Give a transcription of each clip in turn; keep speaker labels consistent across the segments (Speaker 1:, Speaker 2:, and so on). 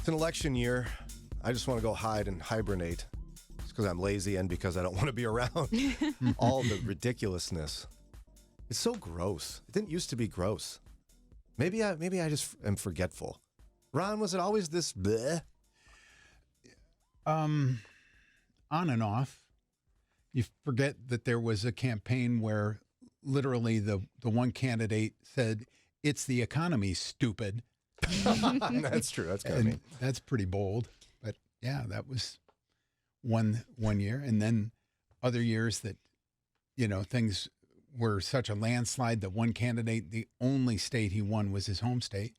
Speaker 1: It's an election year. I just want to go hide and hibernate. It's because I'm lazy and because I don't want to be around all the ridiculousness. It's so gross. It didn't used to be gross. Maybe I just am forgetful. Ron, was it always this bleh?
Speaker 2: On and off. You forget that there was a campaign where literally the one candidate said, "It's the economy, stupid."
Speaker 1: That's true. That's kind of mean.
Speaker 2: That's pretty bold. But yeah, that was one year. And then other years that, things were such a landslide that one candidate, the only state he won was his home state.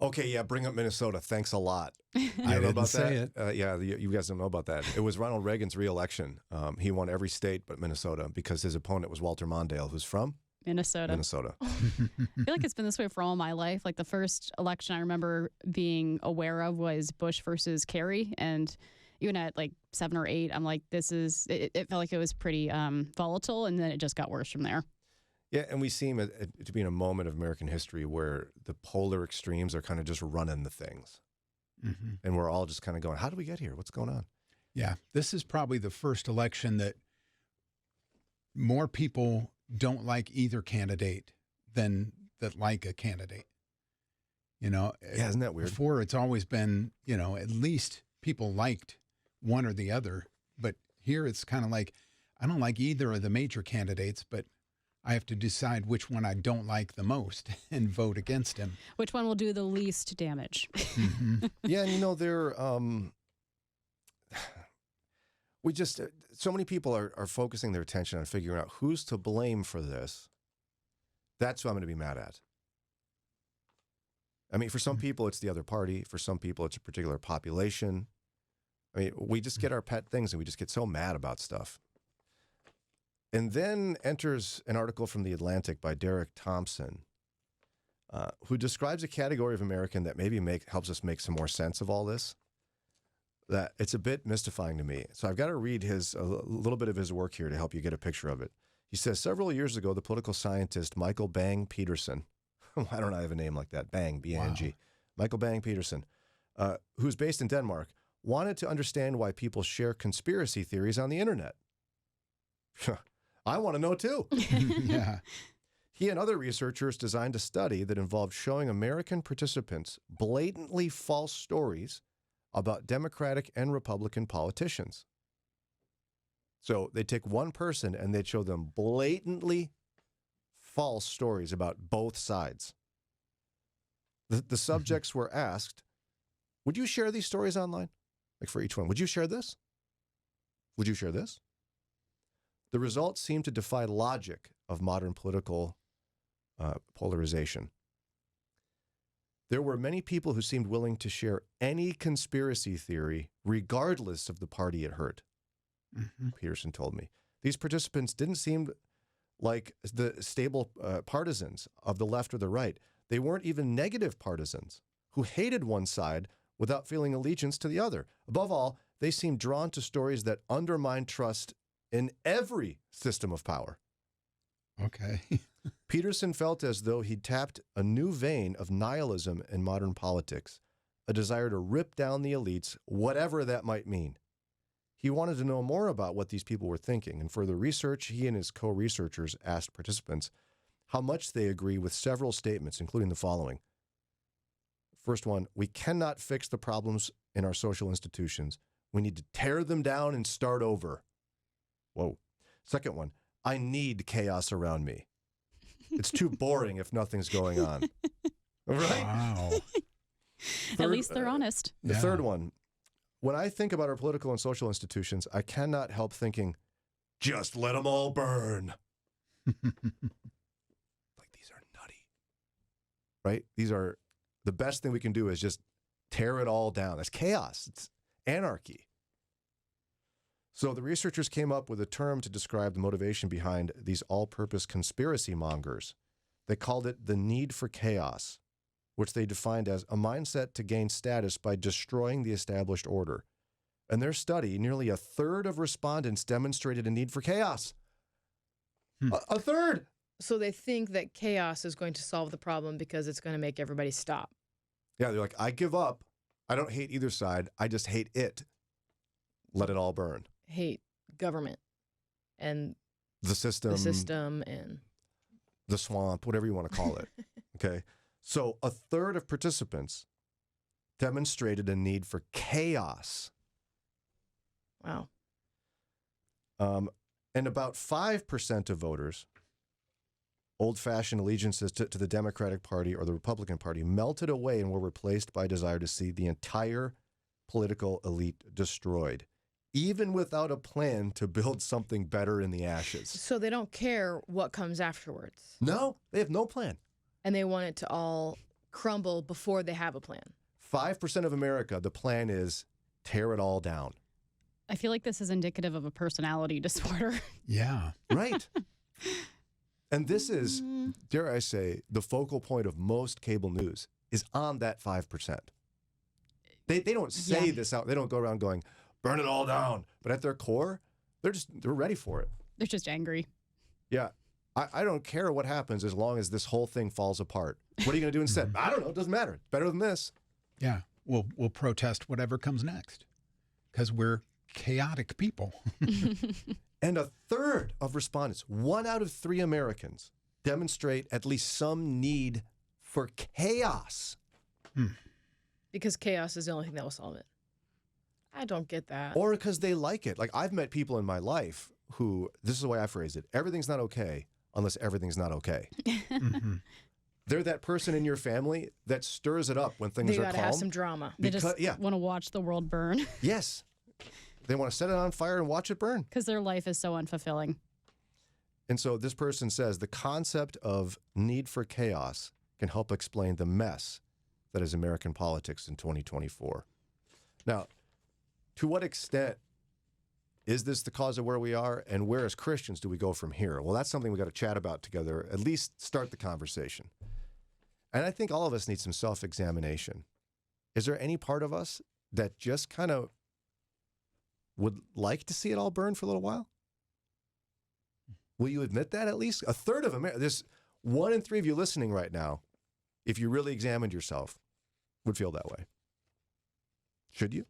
Speaker 1: Okay, yeah, bring up Minnesota. Thanks a lot.
Speaker 2: I didn't say
Speaker 1: it. Yeah, you guys don't know about that. It was Ronald Reagan's re-election. He won every state but Minnesota because his opponent was Walter Mondale, who's from
Speaker 3: Minnesota.
Speaker 1: I
Speaker 3: feel like it's been this way for all my life. Like the first election I remember being aware of was Bush versus Kerry. And even at like 7 or 8, I'm like, it felt like it was pretty volatile. And then it just got worse from there.
Speaker 1: Yeah, and we seem to be in a moment of American history where the polar extremes are kind of just running the things. Mm-hmm. And we're all just kind of going, how did we get here? What's going on?
Speaker 2: Yeah, this is probably the first election that more people don't like either candidate than that like a candidate.
Speaker 1: Yeah, isn't that weird?
Speaker 2: Before, it's always been, at least people liked one or the other. But here it's kind of like, I don't like either of the major candidates, but I have to decide which one I don't like the most and vote against him.
Speaker 3: Which one will do the least damage?
Speaker 2: Mm-hmm.
Speaker 1: Yeah, and they're so many people are focusing their attention on figuring out who's to blame for this. That's who I'm going to be mad at. I mean, for some people, it's the other party. For some people, it's a particular population. I mean, we just get our pet things and we just get so mad about stuff. And then enters an article from The Atlantic by Derek Thompson, who describes a category of American that maybe helps us make some more sense of all this. That it's a bit mystifying to me. So I've got to read a little bit of his work here to help you get a picture of it. He says, several years ago, the political scientist Michael Bang Peterson, why don't I have a name like that? Bang, B-A-N-G. Wow. Michael Bang Peterson, who's based in Denmark, wanted to understand why people share conspiracy theories on the internet. I want to know too.
Speaker 2: Yeah.
Speaker 1: He and other researchers designed a study that involved showing American participants blatantly false stories about Democratic and Republican politicians. So they'd take one person and they'd show them blatantly false stories about both sides. The subjects were asked, would you share these stories online? Like for each one, would you share this? Would you share this? The results seem to defy logic of modern political polarization. There were many people who seemed willing to share any conspiracy theory, regardless of the party it hurt, Peterson told me. These participants didn't seem like the stable partisans of the left or the right. They weren't even negative partisans who hated one side without feeling allegiance to the other. Above all, they seemed drawn to stories that undermine trust in every system of power.
Speaker 2: Okay.
Speaker 1: Peterson felt as though he'd tapped a new vein of nihilism in modern politics, a desire to rip down the elites, whatever that might mean. He wanted to know more about what these people were thinking. And further research, he and his co-researchers asked participants how much they agree with several statements, including the following. First one, we cannot fix the problems in our social institutions. We need to tear them down and start over. Whoa. Second one, I need chaos around me. It's too boring if nothing's going on. Right?
Speaker 2: Wow.
Speaker 3: At least they're honest.
Speaker 1: The third one, when I think about our political and social institutions, I cannot help thinking, just let them all burn. Like, these are nutty. Right? The best thing we can do is just tear it all down. That's chaos. It's anarchy. So the researchers came up with a term to describe the motivation behind these all-purpose conspiracy mongers. They called it the need for chaos, which they defined as a mindset to gain status by destroying the established order. In their study, nearly a third of respondents demonstrated a need for chaos. A third!
Speaker 4: So they think that chaos is going to solve the problem because it's going to make everybody stop.
Speaker 1: Yeah, they're like, I give up. I don't hate either side. I just hate it. Let it all burn.
Speaker 4: Hate government and
Speaker 1: The system,
Speaker 4: and
Speaker 1: the swamp, whatever you want to call it. Okay. So a third of participants demonstrated a need for chaos.
Speaker 4: wow.
Speaker 1: And about 5% of voters, old-fashioned allegiances to the Democratic Party or the Republican Party, melted away and were replaced by a desire to see the entire political elite destroyed, even without a plan to build something better in the ashes.
Speaker 4: So they don't care what comes afterwards,
Speaker 1: No, they have no plan.
Speaker 4: and they want it to all crumble before they have a plan.
Speaker 1: 5% of America, the plan is tear it all down.
Speaker 3: I feel like this is indicative of a personality disorder.
Speaker 2: Yeah.
Speaker 1: Right. And this is, dare I say, the focal point of most cable news is on that 5%. They don't say
Speaker 3: Yeah.
Speaker 1: this out. They don't go around going, burn it all down. But at their core, they're ready for it.
Speaker 3: They're just angry.
Speaker 1: Yeah. I don't care what happens as long as this whole thing falls apart. What are you going to do instead? I don't know. It doesn't matter. It's better than this.
Speaker 2: Yeah. We'll protest whatever comes next because we're chaotic people.
Speaker 1: And a third of respondents, 1 out of 3 Americans, demonstrate at least some need for chaos.
Speaker 4: Because chaos is the only thing that will solve it. I don't get that.
Speaker 1: Or because they like it. Like, I've met people in my life who, this is the way I phrase it, everything's not okay unless everything's not okay.
Speaker 2: Mm-hmm.
Speaker 1: They're that person in your family that stirs it up when things
Speaker 4: They
Speaker 1: are
Speaker 4: gotta
Speaker 1: calm.
Speaker 4: have some drama.
Speaker 3: They just
Speaker 1: yeah.
Speaker 3: want to watch the world burn
Speaker 1: Yes. They want to set it on fire and watch it burn.
Speaker 3: because their life is so unfulfilling.
Speaker 1: And so this person says the concept of need for chaos can help explain the mess that is American politics in 2024. Now, to what extent is this the cause of where we are, and where as Christians do we go from here? Well, that's something we got to chat about together, at least start the conversation. And I think all of us need some self-examination. Is there any part of us that just kind of would like to see it all burn for a little while? Will you admit that at least? A third of America, there's 1 in 3 of you listening right now, if you really examined yourself, would feel that way. Should you?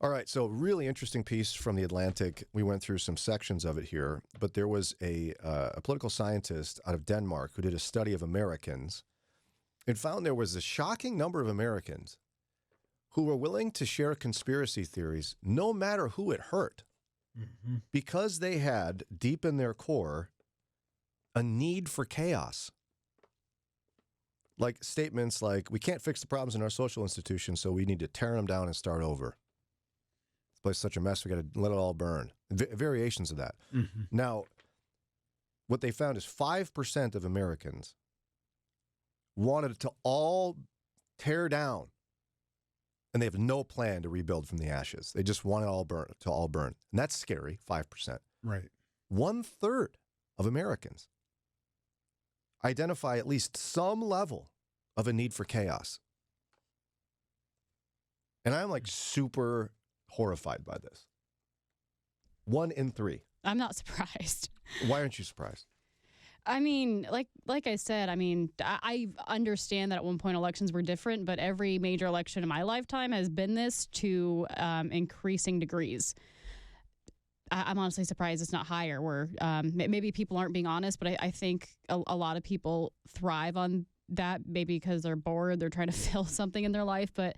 Speaker 1: All right, so really interesting piece from The Atlantic. We went through some sections of it here, but there was a political scientist out of Denmark who did a study of Americans and found there was a shocking number of Americans who were willing to share conspiracy theories no matter who it hurt, because they had deep in their core a need for chaos. Like statements like, we can't fix the problems in our social institutions, so we need to tear them down and start over. This place is such a mess, we got to let it all burn. Variations of that.
Speaker 2: Mm-hmm.
Speaker 1: Now, what they found is 5% of Americans wanted it to all tear down, and they have no plan to rebuild from the ashes. They just want it all to all burn. And that's scary, 5%.
Speaker 2: Right.
Speaker 1: 1/3 of Americans identify at least some level of a need for chaos. And I'm like super horrified by this. 1 in 3.
Speaker 3: I'm not surprised.
Speaker 1: Why aren't you surprised?
Speaker 3: I mean, like I said, I understand that at one point elections were different, but every major election in my lifetime has been this to increasing degrees. I'm honestly surprised it's not higher, where maybe people aren't being honest, but I think a lot of people thrive on that, maybe because they're bored, they're trying to fill something in their life. But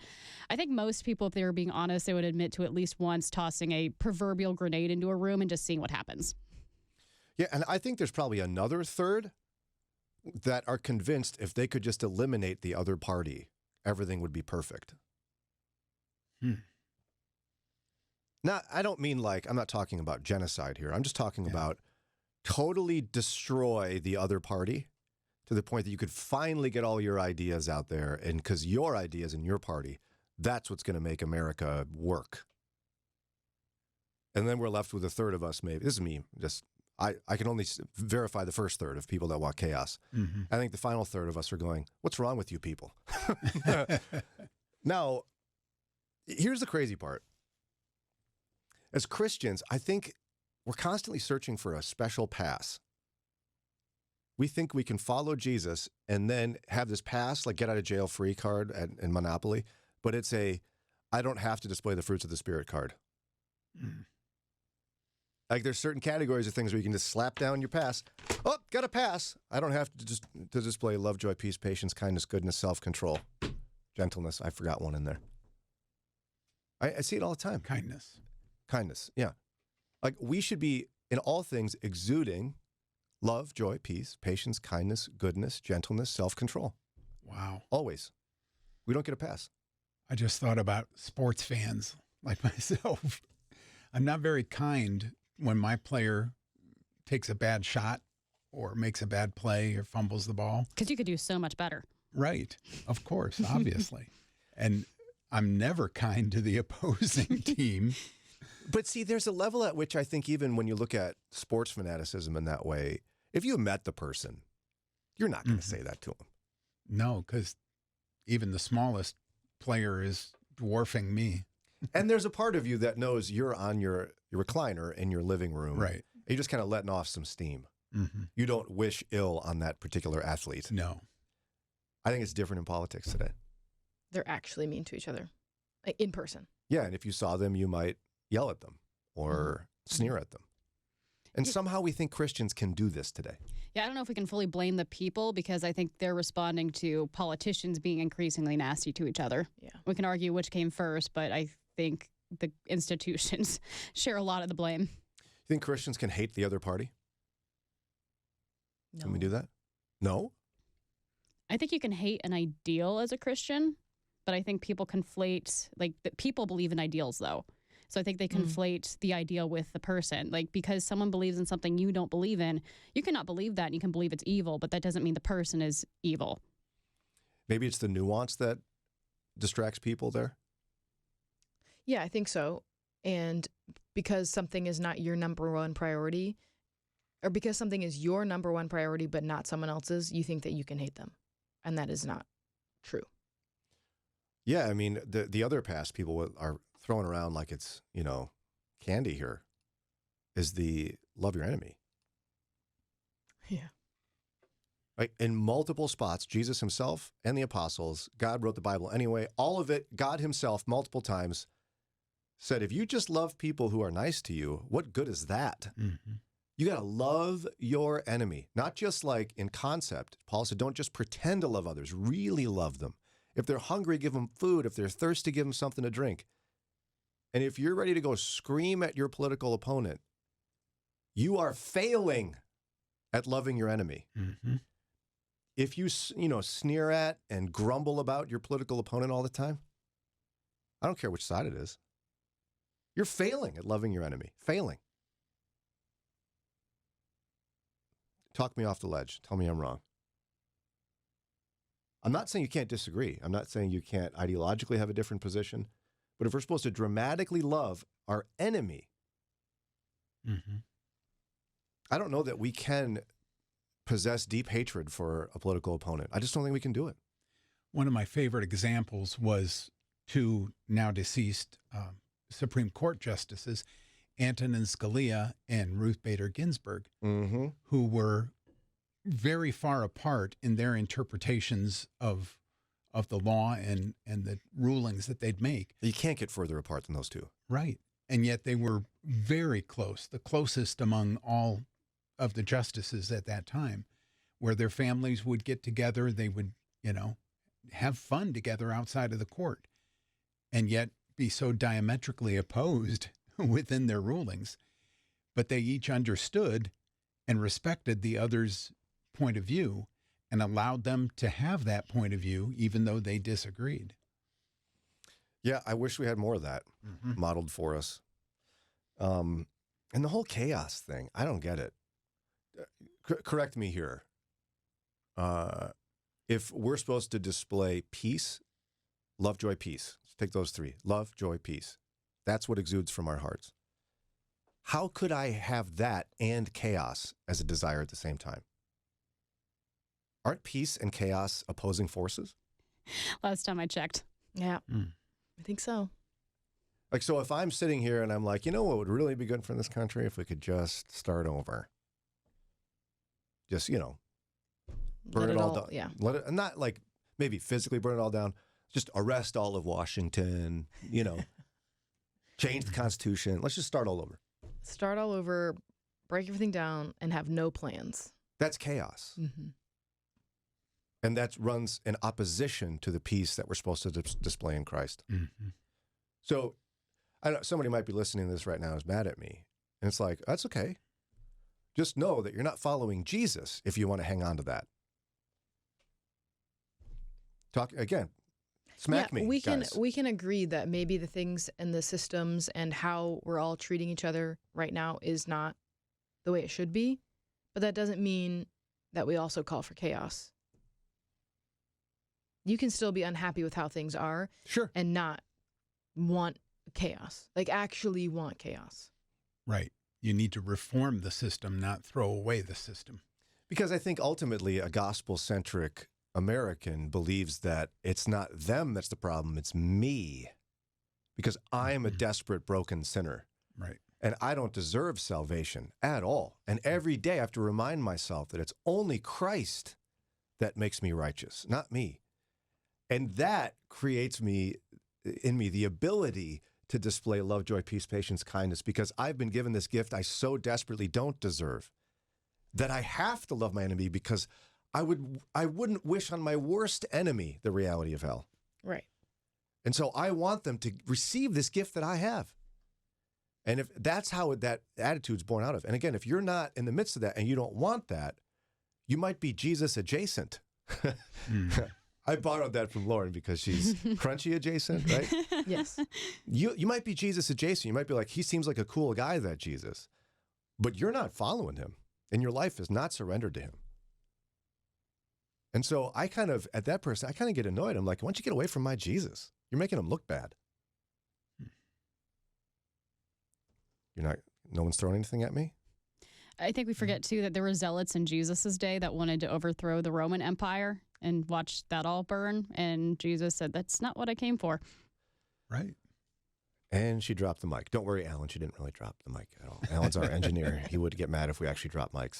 Speaker 3: I think most people, if they were being honest, they would admit to at least once tossing a proverbial grenade into a room and just seeing what happens.
Speaker 1: Yeah, and I think there's probably another third that are convinced if they could just eliminate the other party, everything would be perfect. Now, I don't mean I'm not talking about genocide here. I'm just talking about totally destroy the other party to the point that you could finally get all your ideas out there. And because your ideas in your party, that's what's going to make America work. And then we're left with a third of us, maybe. This is me. I can only verify the first third of people that want chaos.
Speaker 2: Mm-hmm.
Speaker 1: I think the final third of us are going, what's wrong with you people? Now, here's the crazy part. As Christians, I think we're constantly searching for a special pass. We think we can follow Jesus and then have this pass, like get out of jail free card in Monopoly, but it's I don't have to display the fruits of the Spirit card.
Speaker 2: Mm.
Speaker 1: Like there's certain categories of things where you can just slap down your pass. Oh, got a pass. I don't have to display love, joy, peace, patience, kindness, goodness, self-control, gentleness. I forgot one in there. I see it all the time. Kindness, yeah. Like we should be, in all things, exuding love, joy, peace, patience, kindness, goodness, gentleness, self-control.
Speaker 2: Wow.
Speaker 1: Always. We don't get a pass.
Speaker 2: I just thought about sports fans like myself. I'm not very kind when my player takes a bad shot or makes a bad play or fumbles the ball.
Speaker 3: Because you could do so much better.
Speaker 2: Right. Of course, obviously. And I'm never kind to the opposing team.
Speaker 1: But see, there's a level at which I think even when you look at sports fanaticism in that way, if you met the person, you're not going to say that to them.
Speaker 2: No, because even the smallest player is dwarfing me.
Speaker 1: And there's a part of you that knows you're on your recliner in your living room.
Speaker 2: Right.
Speaker 1: You're just kind of letting off some steam.
Speaker 2: Mm-hmm.
Speaker 1: You don't wish ill on that particular athlete.
Speaker 2: No.
Speaker 1: I think it's different in politics today.
Speaker 4: They're actually mean to each other, like in person.
Speaker 1: Yeah, and if you saw them, you might yell at them or sneer at them. And somehow we think Christians can do this today.
Speaker 3: Yeah, I don't know if we can fully blame the people because I think they're responding to politicians being increasingly nasty to each other.
Speaker 4: Yeah.
Speaker 3: We can argue which came first, but I think the institutions share a lot of the blame.
Speaker 1: You think Christians can hate the other party?
Speaker 4: No.
Speaker 1: Can we do that? No?
Speaker 3: I think you can hate an ideal as a Christian, but I think people conflate, people believe in ideals though. So I think they conflate the ideal with the person. Like, because someone believes in something you don't believe in, you cannot believe that and you can believe it's evil, but that doesn't mean the person is evil.
Speaker 1: Maybe it's the nuance that distracts people there?
Speaker 4: Yeah, I think so. And because something is not your number one priority, or because something is your number one priority but not someone else's, you think that you can hate them. And that is not true.
Speaker 1: Yeah, I mean, the other pass people are throwing around like it's, candy here is the love your enemy.
Speaker 4: Yeah.
Speaker 1: Right? In multiple spots, Jesus himself and the apostles, God wrote the Bible anyway, all of it, God himself multiple times said, if you just love people who are nice to you, what good is that?
Speaker 2: Mm-hmm.
Speaker 1: You got to love your enemy, not just like in concept. Paul said, don't just pretend to love others, really love them. If they're hungry, give them food. If they're thirsty, give them something to drink. And if you're ready to go scream at your political opponent, you are failing at loving your enemy.
Speaker 2: Mm-hmm.
Speaker 1: If you, sneer at and grumble about your political opponent all the time, I don't care which side it is. You're failing at loving your enemy. Failing. Talk me off the ledge. Tell me I'm wrong. I'm not saying you can't disagree. I'm not saying you can't ideologically have a different position. But if we're supposed to dramatically love our enemy, I don't know that we can possess deep hatred for a political opponent. I just don't think we can do it.
Speaker 2: One of my favorite examples was two now deceased Supreme Court justices, Antonin Scalia and Ruth Bader Ginsburg, who were very far apart in their interpretations of the law and the rulings that they'd make.
Speaker 1: You can't get further apart than those two.
Speaker 2: Right. And yet they were very close, the closest among all of the justices at that time, where their families would get together. They would, have fun together outside of the court, and yet be so diametrically opposed within their rulings. But they each understood and respected the other's point of view and allowed them to have that point of view, even though they disagreed.
Speaker 1: Yeah, I wish we had more of that modeled for us. And the whole chaos thing, I don't get it. Correct me here. If we're supposed to display peace, love, joy, peace, let's take those three. Love, joy, peace. That's what exudes from our hearts. How could I have that and chaos as a desire at the same time? Aren't peace and chaos opposing forces?
Speaker 3: Last time I checked.
Speaker 4: Yeah. I think so.
Speaker 1: Like, so if I'm sitting here and I'm like, what would really be good for this country if we could just start over? Just, burn
Speaker 4: Let
Speaker 1: it all down.
Speaker 4: Yeah.
Speaker 1: Let it, not like maybe physically burn it all down. Just arrest all of Washington, change the Constitution. Let's just start all over.
Speaker 4: Start all over, break everything down, and have no plans.
Speaker 1: That's chaos.
Speaker 4: Mm-hmm.
Speaker 1: And that runs in opposition to the peace that we're supposed to display in Christ.
Speaker 2: Mm-hmm.
Speaker 1: So I don't know, somebody might be listening to this right now and is mad at me. And it's like, that's okay. Just know that you're not following Jesus if you want to hang on to that. Talk again. Smack me, guys.
Speaker 4: We can agree that maybe the things and the systems and how we're all treating each other right now is not the way it should be, but that doesn't mean that we also call for chaos. You can still be unhappy with how things are,
Speaker 1: Sure,
Speaker 4: and not want chaos. Like actually want chaos.
Speaker 2: Right. You need to reform the system, not throw away the system.
Speaker 1: because I think ultimately a gospel-centric American believes that it's not them that's the problem, it's me. Because I am a desperate, broken sinner.
Speaker 2: Right.
Speaker 1: And I don't deserve salvation at all. And every day I have to remind myself that it's only Christ that makes me righteous, not me. And that creates in me the ability to display love, joy, peace, patience, kindness, because I've been given this gift I so desperately don't deserve, that I have to love my enemy, because I wouldn't wish on my worst enemy the reality of hell.
Speaker 4: Right.
Speaker 1: And so I want them to receive this gift that I have. And if that's how that attitude's born out of. And again, if you're not in the midst of that and you don't want that, you might be Jesus adjacent. I borrowed that from Lauren because she's crunchy adjacent, right?
Speaker 4: Yes.
Speaker 1: You might be Jesus adjacent. You might be like, he seems like a cool guy, that Jesus. But you're not following him. And your life is not surrendered to him. And so I kind of, at that person, I kind of get annoyed. I'm like, why don't you get away from my Jesus? You're making him look bad. No one's throwing anything at me?
Speaker 3: I think we forget, too, that there were zealots in Jesus' day that wanted to overthrow the Roman Empire and watch that all burn. And Jesus said, that's not what I came for.
Speaker 2: Right.
Speaker 1: And she dropped the mic. Don't worry, Alan, she didn't really drop the mic at all. Alan's our engineer. He would get mad if we actually dropped mics.